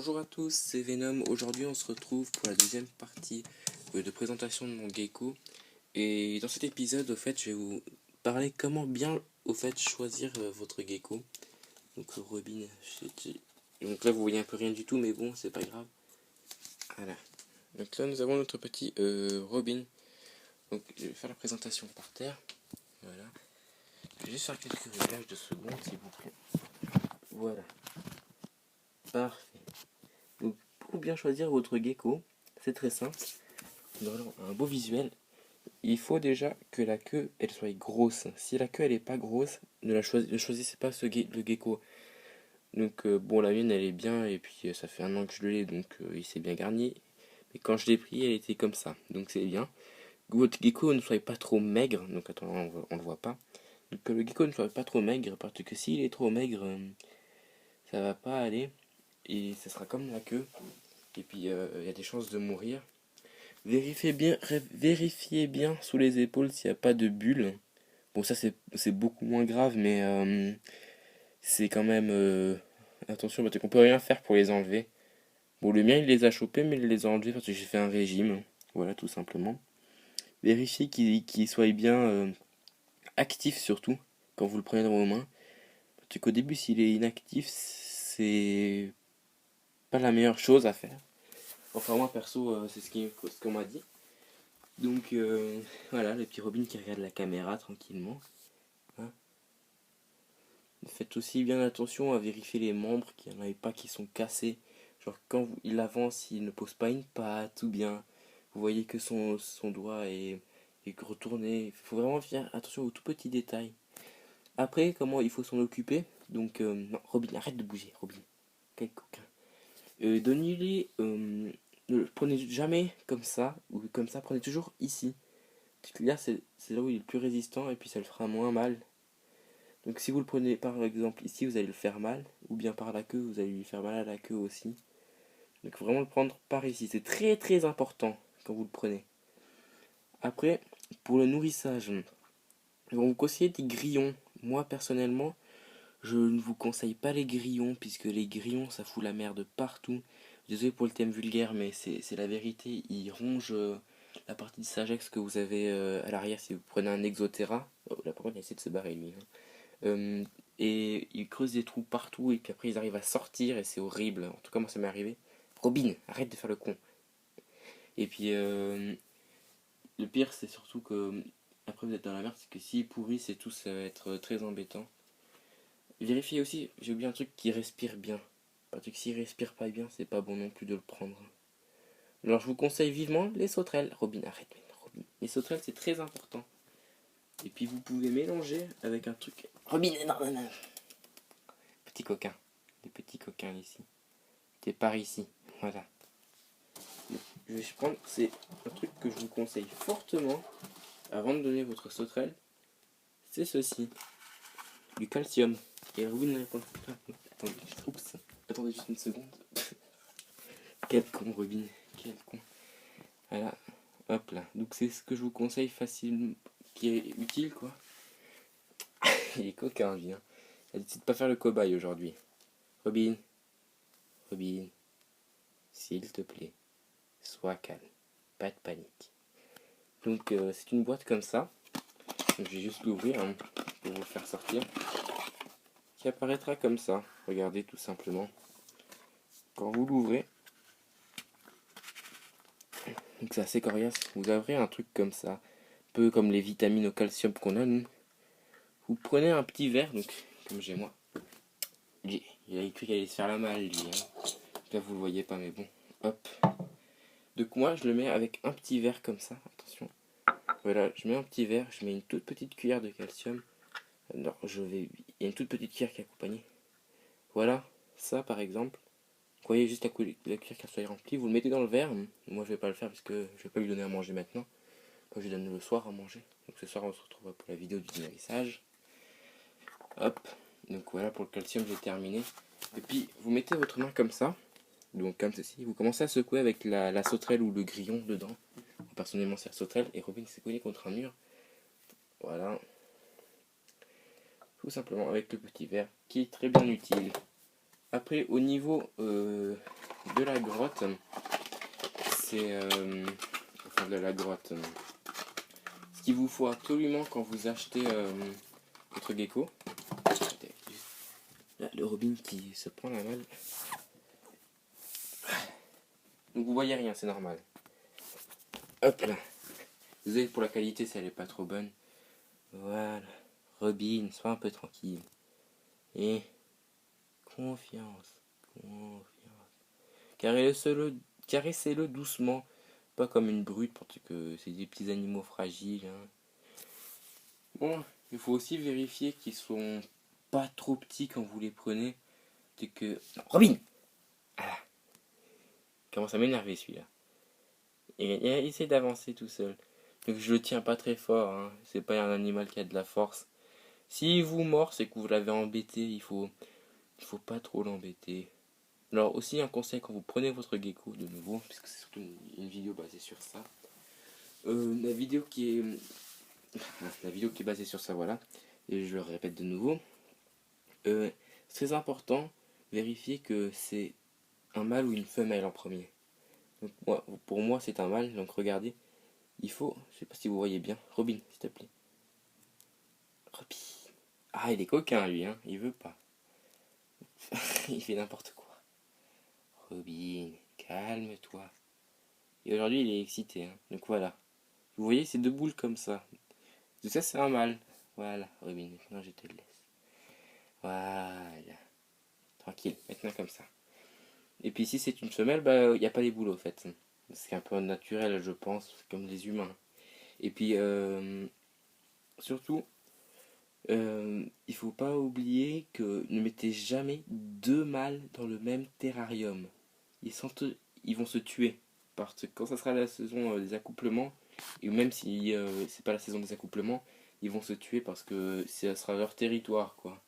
Bonjour à tous, c'est Venom. Aujourd'hui on se retrouve pour la deuxième partie de présentation de mon gecko. Et dans cet épisode, au fait, je vais vous parler comment bien choisir votre gecko. Donc Robin, donc là vous voyez un peu rien du tout, mais bon, c'est pas grave. Voilà. Donc là nous avons notre petit Robin. Donc je vais faire la présentation par terre. Voilà. Je vais juste faire quelques réglages de secondes s'il vous plaît. Voilà. Parfait. Donc pour bien choisir votre gecko, c'est très simple. Nous avons un beau visuel. Il faut déjà que la queue elle soit grosse. Si la queue elle est pas grosse, ne choisissez pas le gecko. Donc bon, la mienne elle est bien et puis ça fait un an que je l'ai, donc il s'est bien garni. Mais quand je l'ai pris elle était comme ça, donc c'est bien. Que votre gecko ne soit pas trop maigre, donc attends, on le voit pas. Donc que le gecko ne soit pas trop maigre, parce que s'il est trop maigre, ça va pas aller et ça sera comme la queue. Et puis il y a des chances de mourir. Vérifiez bien sous les épaules s'il n'y a pas de bulles. Bon, ça c'est beaucoup moins grave, mais c'est quand même attention parce qu'on peut rien faire pour les enlever. Bon, le mien il les a chopés, mais il les a enlevés parce que j'ai fait un régime. Voilà, tout simplement. Vérifiez qu'il soit bien actif surtout quand vous le prenez dans vos mains. Parce qu'au début, s'il est inactif, c'est pas la meilleure chose à faire. Enfin, moi perso, c'est ce qu'on m'a dit. Donc voilà, le petit Robin qui regarde la caméra tranquillement. Hein. Faites aussi bien attention à vérifier les membres, qu'il n'y en ait pas qui sont cassés. Genre quand il avance, il ne pose pas une patte ou bien vous voyez que son doigt est retourné. Il faut vraiment faire attention aux tout petits détails. Après, comment il faut s'en occuper. Donc, non, Robin, arrête de bouger, Robin. Quel coquin. Donnez-lui, ne le prenez jamais comme ça, ou comme ça, prenez toujours ici. Là, c'est là où il est le plus résistant et puis ça le fera moins mal. Donc si vous le prenez par exemple ici, vous allez le faire mal, ou bien par la queue, vous allez lui faire mal à la queue aussi. Donc il faut vraiment le prendre par ici, c'est très très important quand vous le prenez. Après, pour le nourrissage, je vais vous conseiller des grillons. Moi personnellement, je ne vous conseille pas les grillons, puisque les grillons ça fout la merde partout. Désolé pour le thème vulgaire, mais c'est la vérité, ils rongent la partie de sagesse que vous avez à l'arrière si vous prenez un Exotera. Oh, là par contre il essaie de se barrer lui. Hein. Euh, et ils creusent des trous partout et puis après ils arrivent à sortir et c'est horrible. En tout cas moi ça m'est arrivé. Robin, arrête de faire le con. Et puis le pire c'est surtout que après vous êtes dans la merde, c'est que s'ils pourrissent et tout ça va être très embêtant. Vérifiez aussi, j'ai oublié un truc qui respire bien. Parce que s'il respire pas bien, c'est pas bon non plus de le prendre. Alors je vous conseille vivement les sauterelles. Robin, arrête maintenant, Robin. Les sauterelles c'est très important. Et puis vous pouvez mélanger avec un truc. Robin, non, non, non. Petit coquin. Des petits coquins ici. T'es par ici. Voilà. Je vais prendre, c'est un truc que je vous conseille fortement avant de donner votre sauterelle. C'est ceci. Du calcium. Et Robin, attendez, oups. Attendez juste une seconde. Quel con, Robin. Quel con. Voilà. Hop là. Donc c'est ce que je vous conseille facile, qui est utile quoi. Il est coquin, lui. Hein. Il a décidé de pas faire le cobaye aujourd'hui. Robin. Robin. S'il te plaît. Sois calme. Pas de panique. Donc c'est une boîte comme ça. Donc, je vais juste l'ouvrir hein, pour vous le faire sortir. Qui apparaîtra comme ça. Regardez tout simplement. Quand vous l'ouvrez, donc c'est assez coriace, vous avez un truc comme ça. Un peu comme les vitamines au calcium qu'on a nous. Vous prenez un petit verre, donc comme j'ai moi. Il a écrit qu'il allait se faire la malle lui. Hein. Là vous le voyez pas mais bon. Hop. Donc moi je le mets avec un petit verre comme ça. Attention. Voilà, je mets un petit verre, je mets une toute petite cuillère de calcium. Alors, il y a une toute petite cuillère qui est accompagnée. Voilà, ça par exemple. Vous voyez juste la cuillère qui soit remplie, vous le mettez dans le verre. Moi je vais pas le faire parce que je vais pas lui donner à manger maintenant. Moi je lui donne le soir à manger. Donc ce soir on se retrouve pour la vidéo du nourrissage. Hop, donc voilà pour le calcium j'ai terminé. Et puis vous mettez votre main comme ça. Donc comme ceci, vous commencez à secouer avec la sauterelle ou le grillon dedans. Personnellement c'est la sauterelle et Robin s'est cogné contre un mur. Voilà. Tout simplement avec le petit verre qui est très bien utile. Après au niveau de la grotte. C'est... enfin de la grotte. Ce qu'il vous faut absolument quand vous achetez votre gecko. Là, le Robin qui se prend la malle. Donc vous voyez rien, c'est normal. Hop là. Désolé pour la qualité si elle est pas trop bonne. Voilà. Robin, sois un peu tranquille. Et confiance. Caressez-le doucement. Pas comme une brute parce que c'est des petits animaux fragiles. Hein. Bon, il faut aussi vérifier qu'ils sont pas trop petits quand vous les prenez. C'est que... Non, Robin. Ah, il commence à m'énerver celui-là. Et il essaie d'avancer tout seul. Donc je le tiens pas très fort. Hein. C'est pas un animal qui a de la force. S'il vous mord, c'est que vous l'avez embêté. Il faut pas trop l'embêter. Alors aussi un conseil quand vous prenez votre gecko de nouveau, puisque c'est surtout une vidéo basée sur ça. La vidéo qui est basée sur ça, voilà. Et je le répète de nouveau. C'est très important, vérifier que c'est un mâle ou une femelle en premier. Donc, pour moi c'est un mâle, donc regardez. Il faut, je sais pas si vous voyez bien, Robin, s'il te plaît. Robin. Ah, il est coquin lui, hein, il veut pas. Il fait n'importe quoi. Robin, calme-toi. Et aujourd'hui il est excité, hein. Donc voilà. Vous voyez ces deux boules comme ça. Tout ça c'est un mâle. Voilà, Robin, maintenant je te laisse. Voilà. Tranquille, maintenant comme ça. Et puis si c'est une femelle, bah il n'y a pas les boules au fait. C'est un peu naturel je pense, comme les humains. Et puis surtout, il faut pas oublier que ne mettez jamais deux mâles dans le même terrarium. Ils vont se tuer. Parce que quand ça sera la saison des accouplements, et même si c'est pas la saison des accouplements, ils vont se tuer parce que ça sera leur territoire, quoi.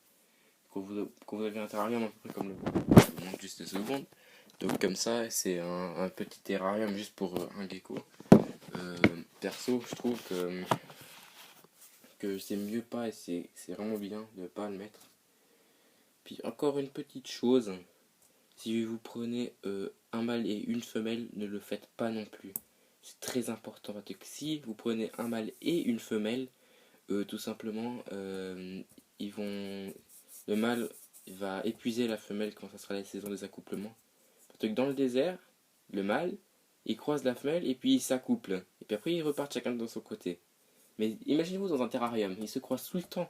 Quand vous avez un terrarium à peu près comme le bon, juste 2 secondes. Donc comme ça, c'est un petit terrarium juste pour un gecko. Perso, je trouve que c'est mieux pas et c'est vraiment bien de pas le mettre. Puis encore une petite chose, si vous prenez un mâle et une femelle, ne le faites pas non plus. C'est très important parce que si vous prenez un mâle et une femelle, tout simplement, le mâle va épuiser la femelle quand ça sera la saison des accouplements. Parce que dans le désert, le mâle, il croise la femelle et puis ils s'accouplent. Et puis après, ils repartent chacun de son côté. Mais imaginez-vous dans un terrarium, ils se croisent tout le temps.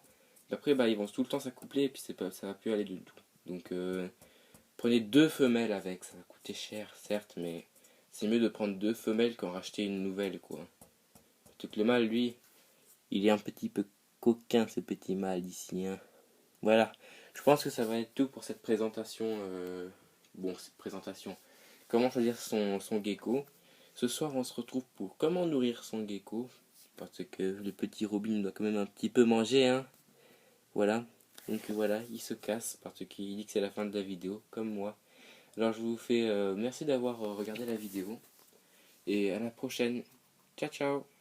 Et après, ils vont tout le temps s'accoupler et puis ça va plus aller du tout. Donc, prenez 2 femelles avec. Ça va coûter cher, certes, mais c'est mieux de prendre 2 femelles qu'en racheter une nouvelle, quoi. Parce que le mâle, lui, il est un petit peu coquin, ce petit mâle ici. Hein. Voilà. Je pense que ça va être tout pour cette présentation. Cette présentation. Comment choisir son gecko. Ce soir, on se retrouve pour comment nourrir son gecko. Parce que le petit Robin doit quand même un petit peu manger. Hein. Voilà. Donc voilà, il se casse parce qu'il dit que c'est la fin de la vidéo, comme moi. Alors je vous fais merci d'avoir regardé la vidéo. Et à la prochaine. Ciao ciao.